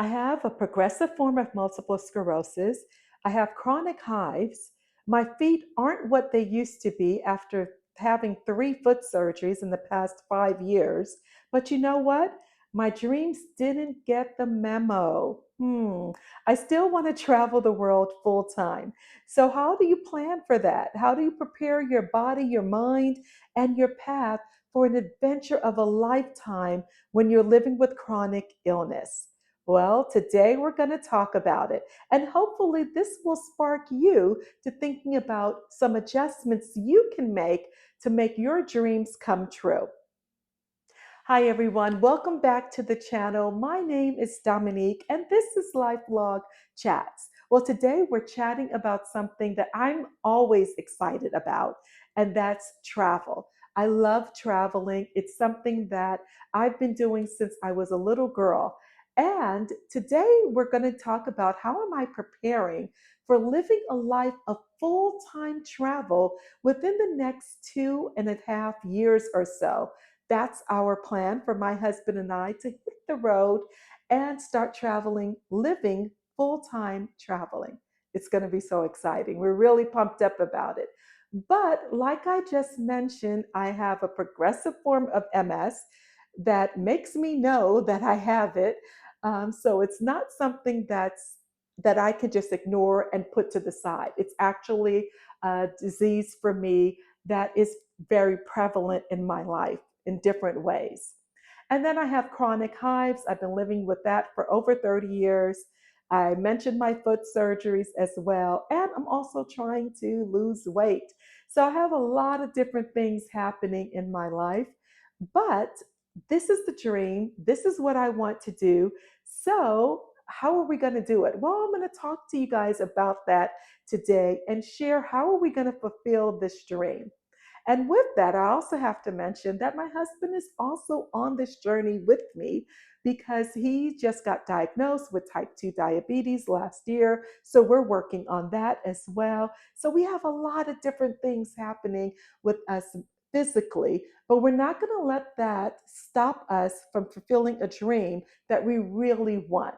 I have a progressive form of multiple sclerosis. I have chronic hives. My feet aren't what they used to be after having 3 foot surgeries in the past 5 years. But you know what? My dreams didn't get the memo. I still want to travel the world full time. So, how do you plan for that? How do you prepare your body, your mind, and your path for an adventure of a lifetime when you're living with chronic illness? Well, today we're going to talk about it. And hopefully, this will spark you to thinking about some adjustments you can make to make your dreams come true. Hi, everyone. Welcome back to the channel. My name is Dominique, and this is Lifelog Chats. Well, today we're chatting about something that I'm always excited about, and that's travel. I love traveling. It's something that I've been doing since I was a little girl. And today we're going to talk about how am I preparing for living a life of full-time travel within the next 2.5 years or so. That's our plan for my husband and I to hit the road and start traveling, living full time traveling. It's going to be so exciting. We're really pumped up about it. But like I just mentioned, I have a progressive form of MS that makes me know that I have it. So it's not something that I can just ignore and put to the side. It's actually a disease for me that is very prevalent in my life in different ways. And then I have chronic hives. I've been living with that for over 30 years. I mentioned my foot surgeries as well. And I'm also trying to lose weight. So I have a lot of different things happening in my life. But this is the dream. This is what I want to do. So, how are we going to do it? Well, I'm going to talk to you guys about that today and share how are we going to fulfill this dream. And with that, I also have to mention that my husband is also on this journey with me because he just got diagnosed with type 2 diabetes last year. So we're working on that as well. So we have a lot of different things happening with us physically, but we're not going to let that stop us from fulfilling a dream that we really want.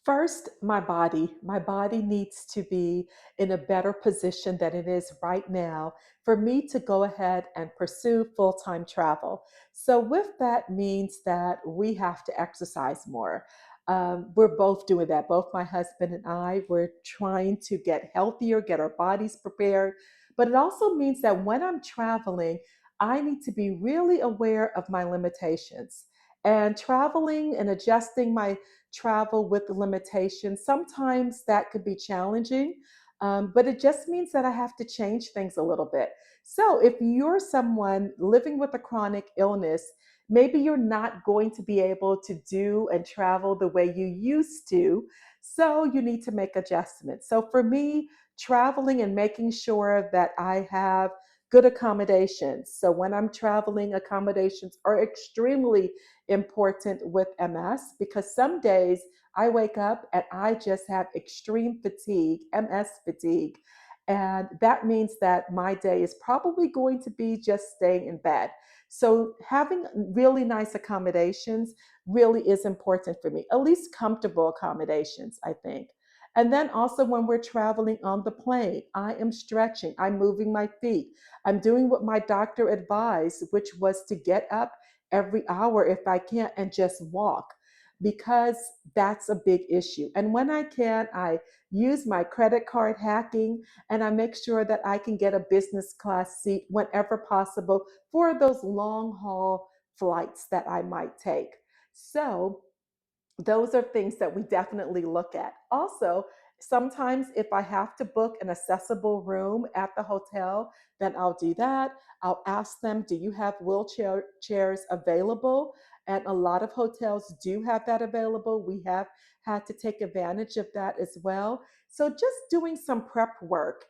First, my body. My body needs to be in a better position than it is right now for me to go ahead and pursue full time travel. So, with that means that we have to exercise more. We're both doing that. Both my husband and I, we're trying to get healthier, get our bodies prepared. But it also means that when I'm traveling, I need to be really aware of my limitations. And traveling and adjusting my travel with the limitations. Sometimes that could be challenging, but it just means that I have to change things a little bit. So if you're someone living with a chronic illness, maybe you're not going to be able to do and travel the way you used to. So you need to make adjustments. So for me, traveling and making sure that I have good accommodations. So when I'm traveling, accommodations are extremely important with MS because some days I wake up and I just have extreme fatigue, MS fatigue. And that means that my day is probably going to be just staying in bed. So, having really nice accommodations really is important for me, at least comfortable accommodations, I think. And then also, when we're traveling on the plane, I am stretching, I'm moving my feet, I'm doing what my doctor advised, which was to get up every hour if I can and just walk because that's a big issue. And when I can, I use my credit card hacking and I make sure that I can get a business class seat whenever possible for those long haul flights that I might take. So, those are things that we definitely look at. Also, sometimes if I have to book an accessible room at the hotel, then I'll do that. I'll ask them, do you have wheelchair chairs available? And a lot of hotels do have that available. We have had to take advantage of that as well. So just doing some prep work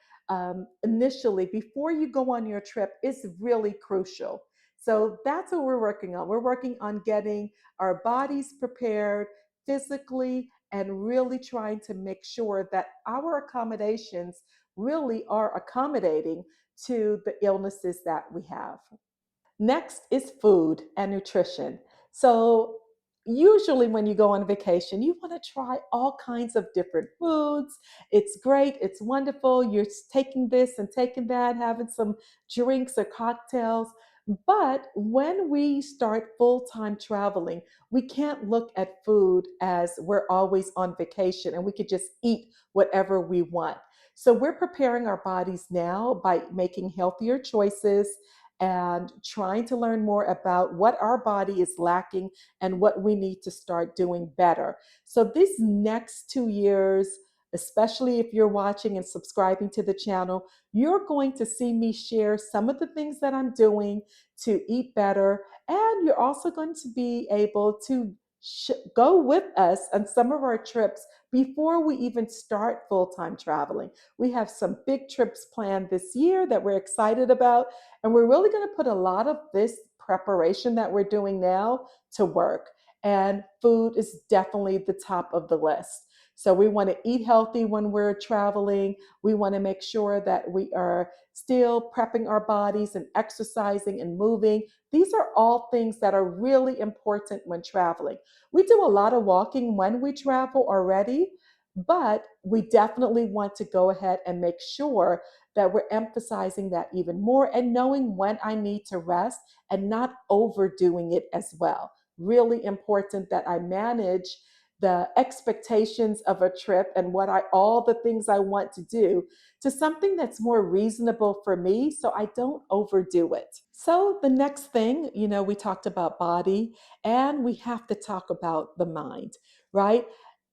initially before you go on your trip is really crucial. So that's what we're working on. We're working on getting our bodies prepared physically and really trying to make sure that our accommodations really are accommodating to the illnesses that we have. Next is food and nutrition. So usually when you go on vacation, you want to try all kinds of different foods. It's great, it's wonderful. You're taking this and taking that, having some drinks or cocktails. But when we start full time traveling, we can't look at food as we're always on vacation and we could just eat whatever we want. So we're preparing our bodies now by making healthier choices and trying to learn more about what our body is lacking and what we need to start doing better. So, these next 2 years, especially if you're watching and subscribing to the channel, you're going to see me share some of the things that I'm doing to eat better. And you're also going to be able to go with us on some of our trips before we even start full time traveling. We have some big trips planned this year that we're excited about. And we're really going to put a lot of this preparation that we're doing now to work. And food is definitely the top of the list. So we want to eat healthy when we're traveling. We want to make sure that we are still prepping our bodies and exercising and moving. These are all things that are really important when traveling. We do a lot of walking when we travel already, but we definitely want to go ahead and make sure that we're emphasizing that even more and knowing when I need to rest and not overdoing it as well. Really important that I manage the expectations of a trip and what I all the things I want to do to something that's more reasonable for me so I don't overdo it. So the next thing, we talked about body and we have to talk about the mind, right?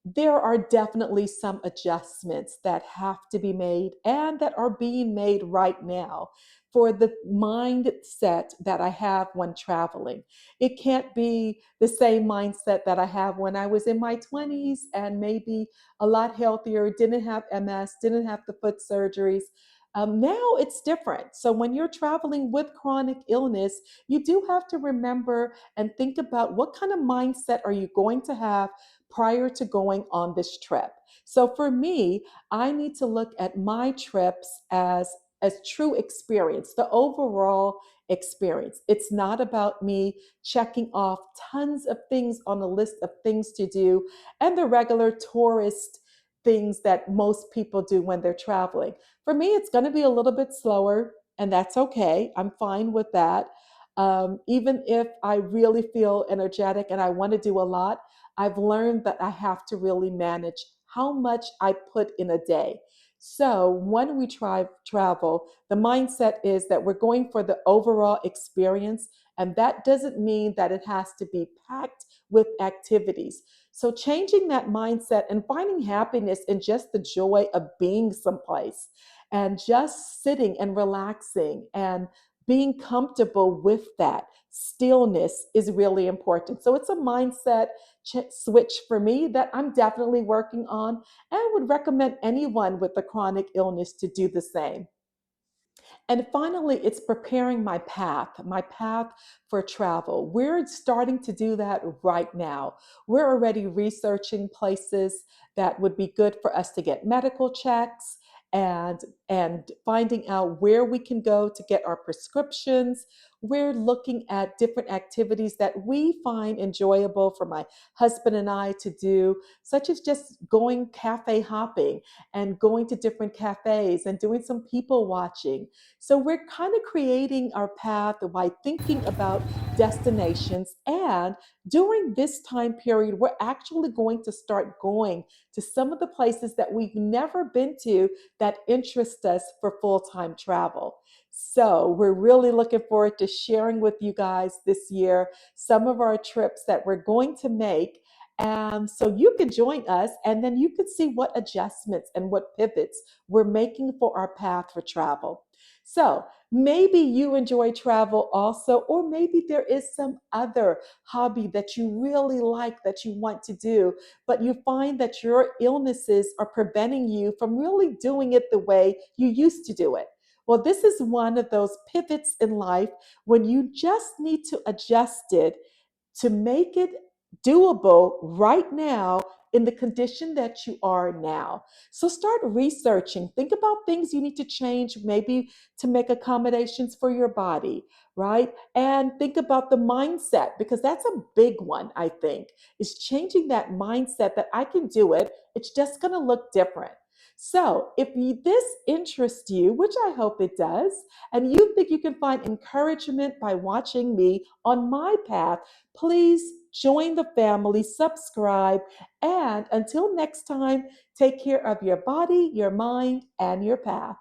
There are definitely some adjustments that have to be made and that are being made right now for the mindset that I have when traveling. It can't be the same mindset that I have when I was in my 20s and maybe a lot healthier, didn't have MS, didn't have the foot surgeries. Now it's different. So when you're traveling with chronic illness, you do have to remember and think about what kind of mindset are you going to have prior to going on this trip. So for me, I need to look at my trips as true experience, the overall experience. It's not about me checking off tons of things on a list of things to do and the regular tourist things that most people do when they're traveling. For me, it's going to be a little bit slower, and that's okay. I'm fine with that. Even if I really feel energetic and I want to do a lot, I've learned that I have to really manage how much I put in a day. So when we travel, the mindset is that we're going for the overall experience, and that doesn't mean that it has to be packed with activities. So changing that mindset and finding happiness in just the joy of being someplace and just sitting and relaxing and being comfortable with that stillness is really important. So it's a mindset switch for me that I'm definitely working on and would recommend anyone with a chronic illness to do the same. And finally, it's preparing my path for travel. We're starting to do that right now. We're already researching places that would be good for us to get medical checks and finding out where we can go to get our prescriptions. We're looking at different activities that we find enjoyable for my husband and I to do, such as just going cafe hopping and going to different cafes and doing some people watching. So we're kind of creating our path by thinking about destinations. And during this time period, we're actually going to start going to some of the places that we've never been to that interest us for full time travel. So we're really looking forward to sharing with you guys this year some of our trips that we're going to make. So you can join us and then you can see what adjustments and what pivots we're making for our path for travel. So maybe you enjoy travel also, or maybe there is some other hobby that you really like that you want to do, but you find that your illnesses are preventing you from really doing it the way you used to do it. Well, this is one of those pivots in life when you just need to adjust it to make it doable right now in the condition that you are now. So start researching. Think about things you need to change, maybe to make accommodations for your body, right? And think about the mindset, because that's a big one, I think, is changing that mindset that I can do it. It's just going to look different. So, if this interests you, which I hope it does, and you think you can find encouragement by watching me on my path, please join the family, subscribe, and until next time, take care of your body, your mind, and your path.